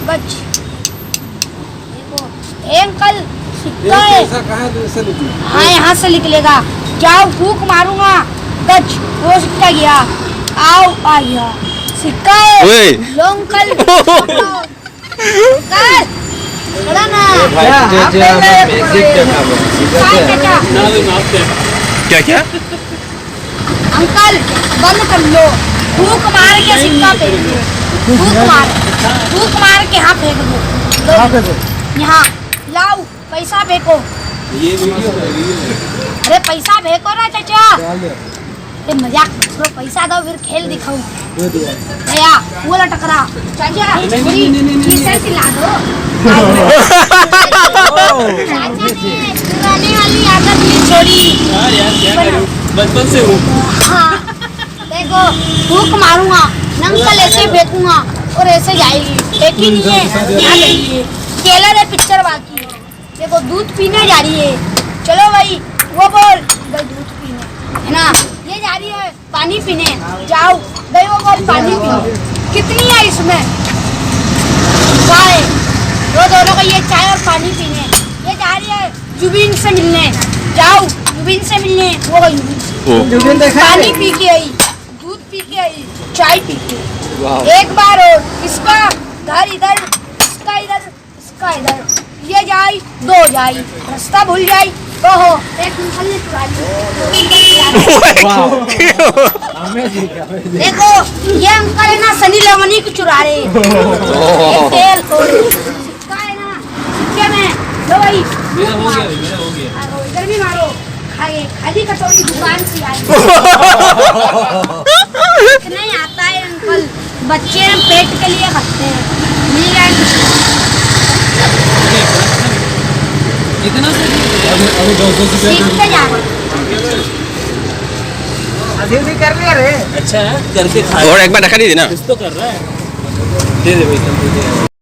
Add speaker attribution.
Speaker 1: गज। देखो ए अंकल सिक्का है। हाँ यहाँ से निकलेगा। जाओ फूक मारूंगा। गज वो सिक्का गया। आओ आ गया सिक्का है। लो अंकल अंकल खड़ा ना।
Speaker 2: क्या क्या
Speaker 1: अंकल बंद कर लो। फूक मार के सिक्का फेंक दो। फूक मार के यहाँ फेंक दो। यहाँ लाओ पैसा फेंको। अरे पैसा फेंको ना चाचा। अरे मजाक करो पैसा दो फिर खेल दिखाओ। भैया वो टकरा चाचा इसे सिला दो। चाचा ने पुराने वाली आदत नहीं छोड़ी।
Speaker 2: बचपन से हूँ।
Speaker 1: हाँ देखो फूक मारूंगा नंकल ऐसे फेंकूंगा और ऐसे जाएगी। फेंकी नहीं है यहाँ देखिए केला दे पिक्चर बाकी है। देखो दूध पीने जा रही है। चलो भाई वो बोल भाई दूध पीने है ना। ये जा रही है पानी पीने। जाओ भाई वो बोल पानी पीने। कितनी है इसमें चाय। वो दोनों को ये चाय और पानी पीने। ये जा रही है जुबिन से मिलने। जाओ जुबिन से मिलने। वो गई जुबिन से पानी पी के आई दूध पी के आई चाय पी के। एक बार और इसका घर इधर इसका इधर इसका इधर। ये जाई दो जाई रास्ता भूल जाई। ओहो एक अंकल ने चुरा देखो ये अंकल है ना सनी लेमनी को चुरा रहे। तेल सिक्का है ना सिक्के में लो भाई इधर भी मारो। खाली कटोरी दुकान से आई। नहीं आता है अंकल बच्चे पेट के लिए खाते हैं। मिल जाए
Speaker 2: कितना
Speaker 1: सीखते जा रहे।
Speaker 3: अभी भी कर लिया रे।
Speaker 2: अच्छा है करके खा
Speaker 4: और एक बार ढका दीजिए ना।
Speaker 2: कुछ तो कर रहा है। दे दे भाई।